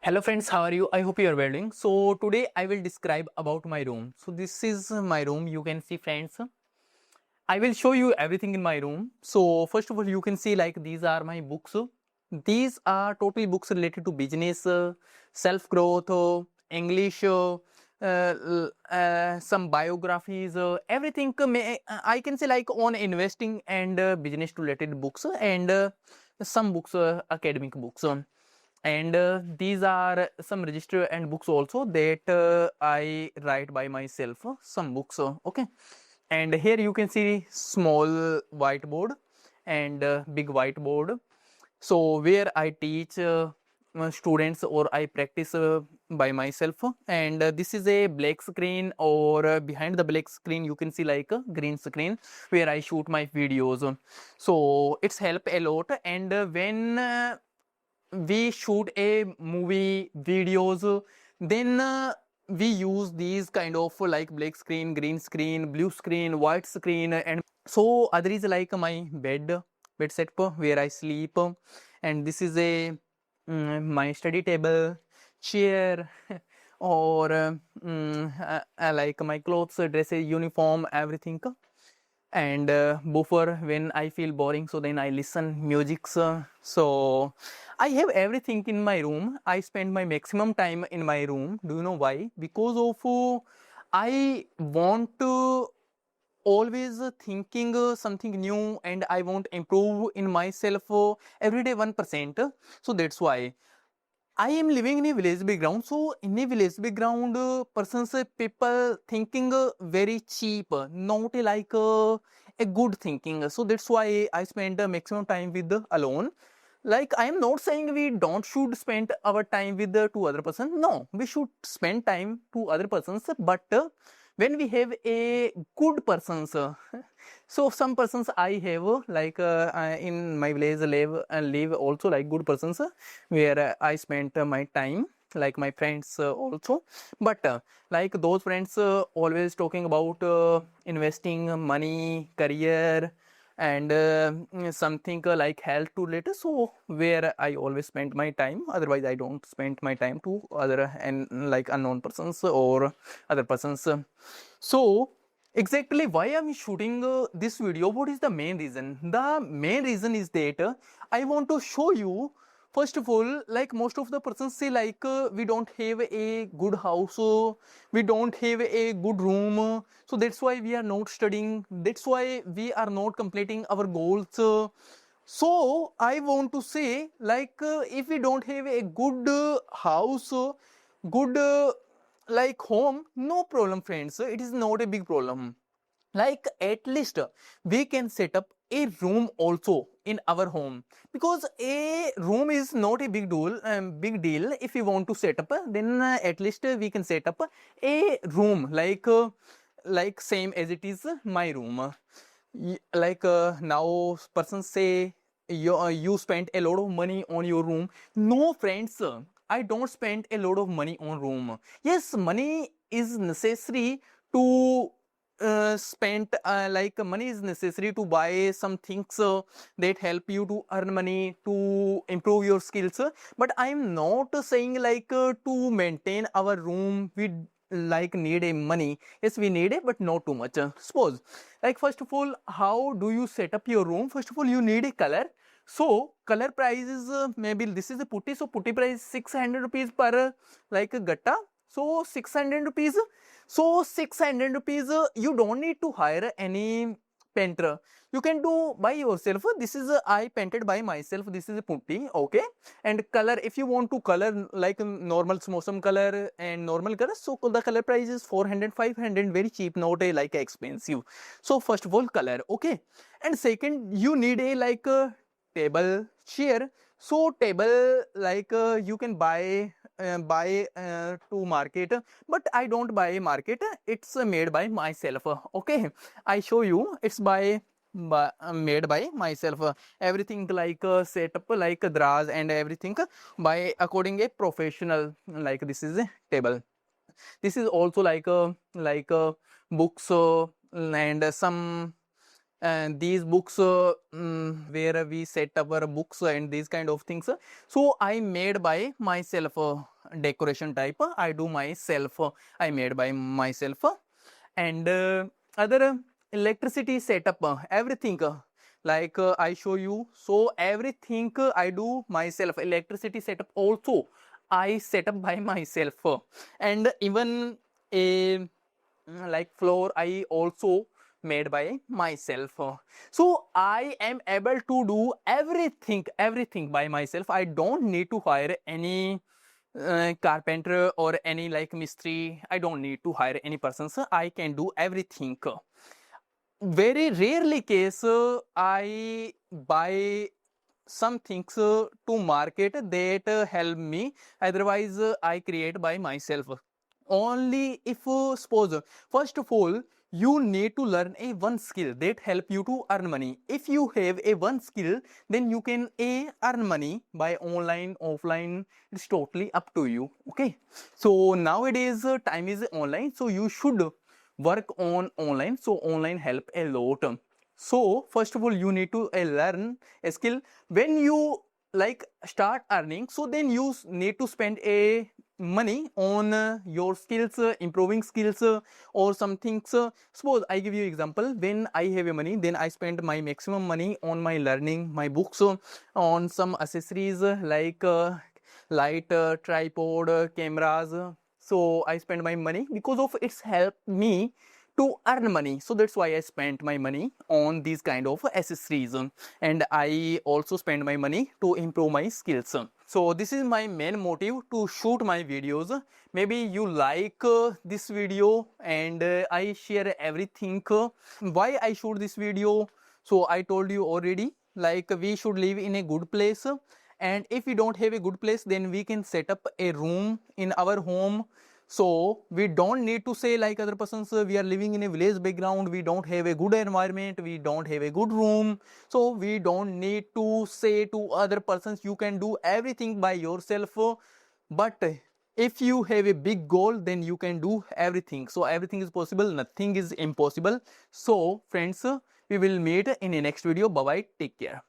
Hello friends, how are you? I hope you are well doing. So today I will describe about my room. So this is my room. You can see friends. I will show you everything in my room. So first of all, you can see like these are my books. These are totally books related to business, self growth, English, some biographies, everything. I can say like on investing and business related books and some books, academic books. And these are some register and books also that I write by myself, some books. Okay, and here you can see small whiteboard and big whiteboard, so where I teach students or I practice by myself. And this is a black screen, or behind the black screen you can see like a green screen where I shoot my videos. So it's help a lot. And when we shoot a movie videos, then we use these kind of like black screen, green screen, blue screen, white screen. And so other is like my bed setup where I sleep. And this is a my study table, chair, or like my clothes, dresses, uniform, everything. And buffer when I feel boring, so then I listen music. So I have everything in my room. I spend my maximum time in my room. Do you know why? Because of I want to always thinking something new, and I want improve in myself every day 1%. So that's why I am living in a village background. So in a village background, persons, people thinking very cheap, not like a good thinking. So that's why I spend the maximum time with alone. Like I am not saying we don't should spend our time with the two other persons. No, we should spend time to other persons, but when we have a good persons. So some persons I have like in my village live also like good persons where I spent my time like my friends also. But like those friends always talking about investing money, career, and something like health to later. So where I always spend my time, otherwise I don't spend my time to other and like unknown persons or other persons. So exactly why I'm shooting this video? What is the main reason? The main reason is that I want to show you. First of all, like most of the persons say like we don't have a good house, we don't have a good room, so that's why we are not studying, that's why we are not completing our goals. So I want to say like if we don't have a good house, good like home, no problem friends, it is not a big problem. Like at least we can set up a room also in our home, because a room is not a big deal. If you want to set up, then at least we can set up a room like same as it is my room. Like now persons say you spent a lot of money on your room. No friends, I don't spend a lot of money on room. Yes, money is necessary to spend, like money is necessary to buy some things that help you to earn money to improve your skills. But I'm not saying like to maintain our room we like need a money. Yes, we need it, but not too much. Suppose like first of all, how do you set up your room? First of all, you need a color. So color price is maybe this is a putty, so putty price 600 rupees per like gatta. So 600 rupees. So 600 rupees, you don't need to hire any painter. You can do by yourself. This is I painted by myself. This is a putty, okay. And color, if you want to color like normal smosum color and normal color, so the color price is 400, 500, very cheap, not a like expensive. So first of all, color, okay. And second, you need a like table, chair. So table like you can buy to market, but I don't buy market, it's made by myself, okay. I show you, it's made by myself, everything like setup like drawers and everything by according a professional. Like this is a table, this is also like books and some and these books where we set our books and these kind of things. So I made by myself, decoration type I do myself, I made by myself. And other electricity setup, everything, like I show you. So everything I do myself. Electricity setup also I set up by myself, and even a like floor I also made by myself. So I am able to do everything by myself. I don't need to hire any carpenter or any like mistri. I don't need to hire any person, so I can do everything. Very rarely case I buy some things to market that help me, otherwise I create by myself. Only if suppose, first of all, you need to learn a one skill that help you to earn money. If you have a one skill, then you can earn money by online, offline. It's totally up to you. Okay, so nowadays time is online, so you should work on online. So online help a lot. So first of all, you need to learn a skill. When you like start earning, so then you need to spend a money on your skills, improving skills, or some things. Suppose I give you example. When I have a money, then I spend my maximum money on my learning, my books, on some accessories like light, tripod, cameras. So I spend my money because of it's helped me to earn money. So that's why I spent my money on these kind of accessories, and I also spend my money to improve my skills. So this is my main motive to shoot my videos. Maybe you like this video, and I share everything. Why I shoot this video? So I told you already, like we should live in a good place, and if we don't have a good place, then we can set up a room in our home. So we don't need to say like other persons, we are living in a village background, we don't have a good environment, we don't have a good room. So we don't need to say to other persons, you can do everything by yourself. But if you have a big goal, then you can do everything. So everything is possible, nothing is impossible. So friends, we will meet in the next video. Bye bye, take care.